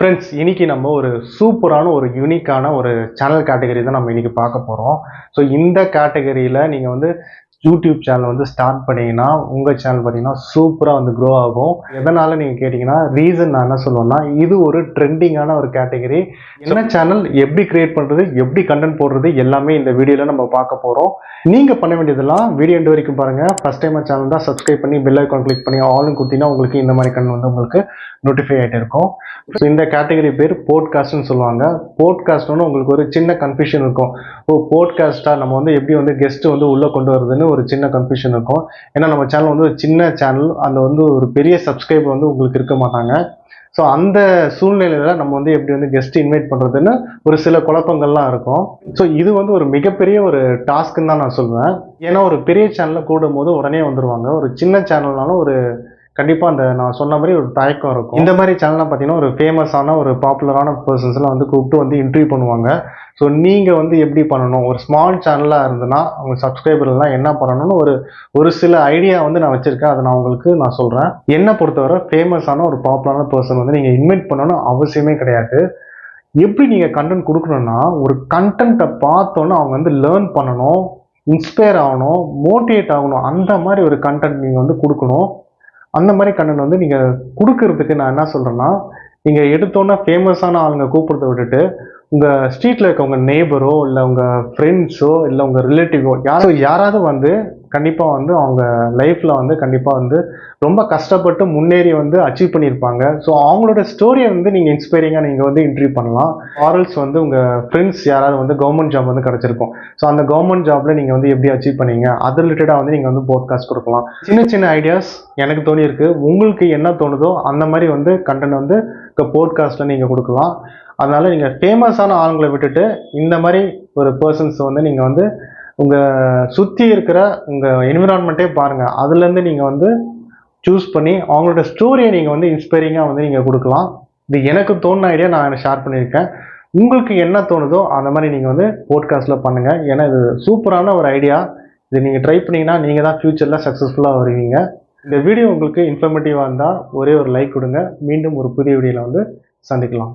Friends, இன்னைக்கு நம்ம ஒரு சூப்பரான ஒரு யூனிக்கான ஒரு சேனல் கேட்டகரி தான் நம்ம இன்னைக்கு பார்க்க போகிறோம். ஸோ இந்த கேட்டகரியில் நீங்கள் வந்து யூடியூப் சேனல் வந்து ஸ்டார்ட் பண்ணீங்கன்னா உங்கள் சேனல் பார்த்தீங்கன்னா சூப்பராக வந்து க்ரோ ஆகும். எதனால் நீங்கள் கேட்டிங்கன்னா ரீசன் நான் என்ன சொல்லுவேன்னா, இது ஒரு ட்ரெண்டிங்கான ஒரு கேட்டகரி. என்ன சேனல் எப்படி கிரியேட் பண்ணுறது, எப்படி கண்டென்ட் போடுறது எல்லாமே இந்த வீடியோவில் நம்ம பார்க்க போகிறோம். நீங்கள் பண்ண வேண்டியதெல்லாம் வீடியோ எண்டு வரைக்கும் பாருங்கள். ஃபஸ்ட் டைம் சேனல் தான் சப்ஸ்கிரைப் பண்ணி பெல் ஐக்கான் கிளிக் பண்ணி ஆல்னு கொடுத்தீங்கன்னா உங்களுக்கு இந்த மாதிரி கண்டென்ட் வந்து உங்களுக்கு நோட்டிஃபை ஆகிட்டு இருக்கும். ஸோ இந்த கேட்டகரி பேர் போட்காஸ்ட்னு சொல்லுவாங்க. போட்காஸ்ட்னு உங்களுக்கு ஒரு சின்ன கன்ஃபியூஷன் இருக்கும். போட்காஸ்ட்டாக நம்ம வந்து எப்படி வந்து கெஸ்ட்டு வந்து உள்ளே கொண்டு வருதுன்னு ஒரு சின்ன கன்ஃபியூஷன் இருக்கும். ஏன்னா நம்ம சேனல் வந்து ஒரு சின்ன சேனல், அதில் வந்து ஒரு பெரிய சப்ஸ்கிரைபர் வந்து உங்களுக்கு இருக்க மாட்டாங்க. ஸோ அந்த சூழ்நிலையில் நம்ம வந்து எப்படி வந்து கெஸ்ட் இன்வைட் பண்ணுறதுன்னு ஒரு சில குழப்பங்கள்லாம் இருக்கும். ஸோ இது வந்து ஒரு மிகப்பெரிய ஒரு டாஸ்க்குன்னு தான் நான் சொல்லுவேன். ஏன்னா ஒரு பெரிய சேனலில் கூடும் போது உடனே வந்துடுவாங்க. ஒரு சின்ன சேனல்னாலும் ஒரு கண்டிப்பாக அந்த நான் சொன்ன மாதிரி ஒரு தயக்கம் இருக்கும். இந்த மாதிரி சேனல்லாம் பார்த்தீங்கன்னா ஒரு ஃபேமஸான ஒரு பாப்புலரான பர்சன்ஸ்லாம் வந்து கூப்பிட்டு வந்து இன்டர்வியூ பண்ணுவாங்க. ஸோ நீங்கள் வந்து எப்படி பண்ணணும், ஒரு ஸ்மால் சேனலாக இருந்ததுன்னா அவங்க சப்ஸ்கிரைபர்லாம் என்ன பண்ணணும்னு ஒரு சில ஐடியா வந்து நான் வச்சுருக்கேன். அதை நான் உங்களுக்கு நான் சொல்கிறேன். என்னை பொறுத்தவரை ஃபேமஸான ஒரு பாப்புலரான பர்சன் வந்து நீங்கள் இன்வைட் பண்ணணும்னு அவசியமே கிடையாது. எப்படி நீங்கள் கண்டென்ட் கொடுக்கணும்னா, ஒரு கண்டென்ட்டை பார்த்தோன்னே அவங்க வந்து லேர்ன் பண்ணணும், இன்ஸ்பயர் ஆகணும், மோட்டிவேட் ஆகணும். அந்த மாதிரி ஒரு கண்டென்ட் நீங்கள் வந்து கொடுக்கணும். அந்த மாதிரி கண்டென்ட் வந்து நீங்கள் கொடுக்கறதுக்கு நான் என்ன சொல்கிறேன்னா, நீங்கள் எடுத்தோன்னே ஃபேமஸான ஆளுங்க கூப்பிட்றத விட்டுட்டு உங்கள் ஸ்ட்ரீட்டில் இருக்க உங்கள் நெய்பரோ இல்லை உங்கள் ஃப்ரெண்ட்ஸோ இல்லை உங்கள் ரிலேட்டிவோ யாராவது வந்து கண்டிப்பாக வந்து அவங்க லைஃப்பில் வந்து கண்டிப்பாக வந்து ரொம்ப கஷ்டப்பட்டு முன்னேறி வந்து அச்சீவ் பண்ணியிருப்பாங்க. ஸோ அவங்களோட ஸ்டோரியை வந்து நீங்கள் இன்ஸ்பைரிங்காக நீங்கள் வந்து இன்டர்வியூ பண்ணலாம். ஆரல்ஸ் வந்து உங்கள் ஃப்ரெண்ட்ஸ் யாராவது வந்து கவர்மெண்ட் ஜாப் வந்து கிடச்சிருக்கும். ஸோ அந்த கவர்மெண்ட் ஜாபில் நீங்கள் வந்து எப்படி அச்சீவ் பண்ணீங்க அது ரிலேட்டடாக வந்து நீங்கள் வந்து போட்காஸ்ட் கொடுக்கலாம். சின்ன சின்ன ஐடியாஸ் எனக்கு தோணியிருக்கு. உங்களுக்கு என்ன தோணுதோ அந்த மாதிரி வந்து கண்டென்ட் வந்து போட்காஸ்ட்டில் நீங்கள் கொடுக்கலாம். அதனால் நீங்கள் ஃபேமஸான ஆளுங்களை விட்டுட்டு இந்த மாதிரி ஒரு பர்சன்ஸ் வந்து நீங்கள் வந்து உங்கள் சுற்றி இருக்கிற உங்கள் என்விரான்மெண்ட்டே பாருங்கள். அதுலேருந்து நீங்கள் வந்து சூஸ் பண்ணி அவங்களோட ஸ்டோரியை நீங்கள் வந்து இன்ஸ்பைரிங்காக வந்து நீங்கள் கொடுக்கலாம். இது எனக்கு தோணுன ஐடியா நான் ஷேர் பண்ணியிருக்கேன். உங்களுக்கு என்ன தோணுதோ அந்த மாதிரி நீங்கள் வந்து போட்காஸ்ட்டில் பண்ணுங்கள். ஏன்னா இது சூப்பரான ஒரு ஐடியா. இது நீங்கள் ட்ரை பண்ணிங்கன்னா நீங்கள் தான் ஃப்யூச்சரில் சக்ஸஸ்ஃபுல்லாக வருவீங்க. இந்த வீடியோ உங்களுக்கு இன்ஃபர்மேட்டிவாக இருந்தால் ஒரே ஒரு லைக் கொடுங்க. மீண்டும் ஒரு புதிய வீடியோவில் வந்து சந்திக்கலாம்.